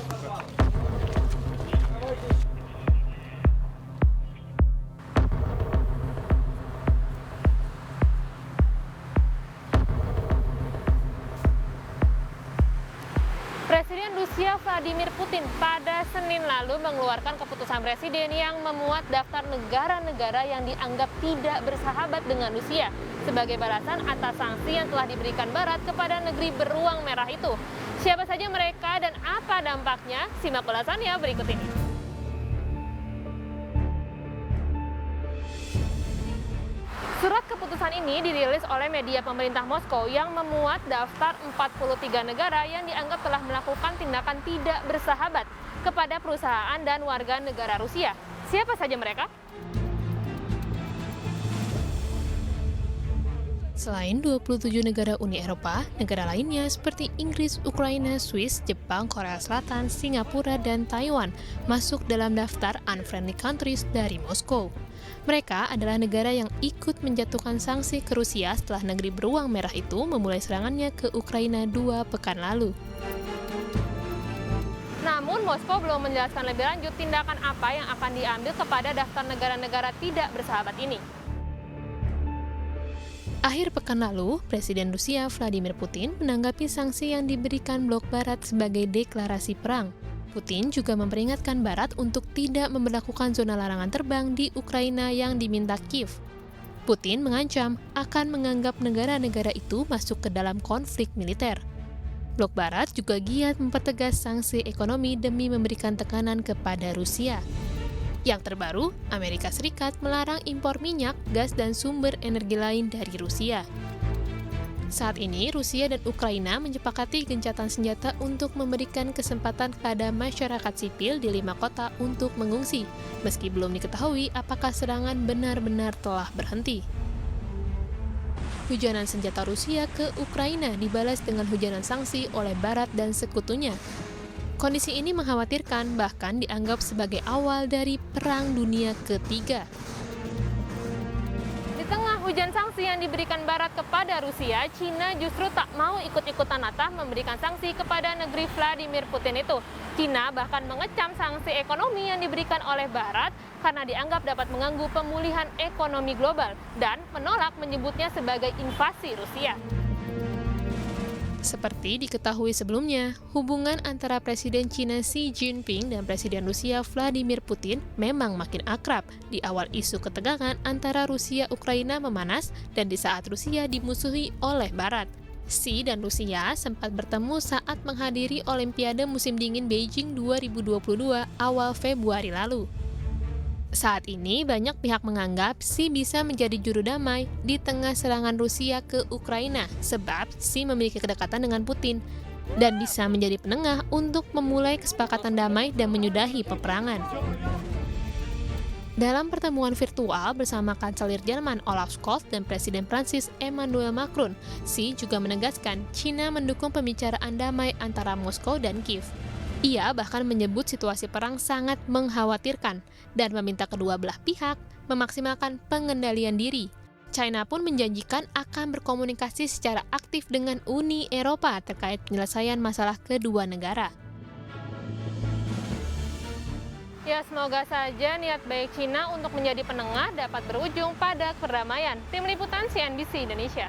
Presiden Rusia Vladimir Putin pada Senin lalu mengeluarkan keputusan presiden yang memuat daftar negara-negara yang dianggap tidak bersahabat dengan Rusia sebagai balasan atas sanksi yang telah diberikan Barat kepada negeri beruang merah itu. Siapa saja mereka dan apa dampaknya? Simak ulasannya berikut ini. Surat keputusan ini dirilis oleh media pemerintah Moskow yang memuat daftar 43 negara yang dianggap telah melakukan tindakan tidak bersahabat kepada perusahaan dan warga negara Rusia. Siapa saja mereka? Selain 27 negara Uni Eropa, negara lainnya seperti Inggris, Ukraina, Swiss, Jepang, Korea Selatan, Singapura, dan Taiwan masuk dalam daftar unfriendly countries dari Moskow. Mereka adalah negara yang ikut menjatuhkan sanksi ke Rusia setelah negeri beruang merah itu memulai serangannya ke Ukraina 2 pekan lalu. Namun, Moskow belum menjelaskan lebih lanjut tindakan apa yang akan diambil kepada daftar negara-negara tidak bersahabat ini. Akhir pekan lalu, Presiden Rusia Vladimir Putin menanggapi sanksi yang diberikan blok Barat sebagai deklarasi perang. Putin juga memperingatkan Barat untuk tidak memberlakukan zona larangan terbang di Ukraina yang diminta Kiev. Putin mengancam akan menganggap negara-negara itu masuk ke dalam konflik militer. Blok Barat juga giat mempertegas sanksi ekonomi demi memberikan tekanan kepada Rusia. Yang terbaru, Amerika Serikat melarang impor minyak, gas, dan sumber energi lain dari Rusia. Saat ini, Rusia dan Ukraina menyepakati gencatan senjata untuk memberikan kesempatan kepada masyarakat sipil di 5 kota untuk mengungsi, meski belum diketahui apakah serangan benar-benar telah berhenti. Hujanan senjata Rusia ke Ukraina dibalas dengan hujanan sanksi oleh Barat dan sekutunya. Kondisi ini mengkhawatirkan, bahkan dianggap sebagai awal dari Perang Dunia Ketiga. Di tengah hujan sanksi yang diberikan Barat kepada Rusia, Cina justru tak mau ikut-ikutan latah memberikan sanksi kepada negeri Vladimir Putin itu. Cina bahkan mengecam sanksi ekonomi yang diberikan oleh Barat karena dianggap dapat mengganggu pemulihan ekonomi global dan menolak menyebutnya sebagai invasi Rusia. Seperti diketahui sebelumnya, hubungan antara Presiden Cina Xi Jinping dan Presiden Rusia Vladimir Putin memang makin akrab di awal isu ketegangan antara Rusia-Ukraina memanas dan di saat Rusia dimusuhi oleh Barat. Xi dan Rusia sempat bertemu saat menghadiri Olimpiade Musim Dingin Beijing 2022 awal Februari lalu. Saat ini, banyak pihak menganggap Xi bisa menjadi juru damai di tengah serangan Rusia ke Ukraina, sebab Xi memiliki kedekatan dengan Putin dan bisa menjadi penengah untuk memulai kesepakatan damai dan menyudahi peperangan. Dalam pertemuan virtual bersama Kanselir Jerman Olaf Scholz dan Presiden Prancis Emmanuel Macron, Xi juga menegaskan China mendukung pembicaraan damai antara Moskow dan Kiev. Ia bahkan menyebut situasi perang sangat mengkhawatirkan dan meminta kedua belah pihak memaksimalkan pengendalian diri. China pun menjanjikan akan berkomunikasi secara aktif dengan Uni Eropa terkait penyelesaian masalah kedua negara. Ya, semoga saja niat baik Cina untuk menjadi penengah dapat berujung pada perdamaian. Tim Liputan CNBC Indonesia.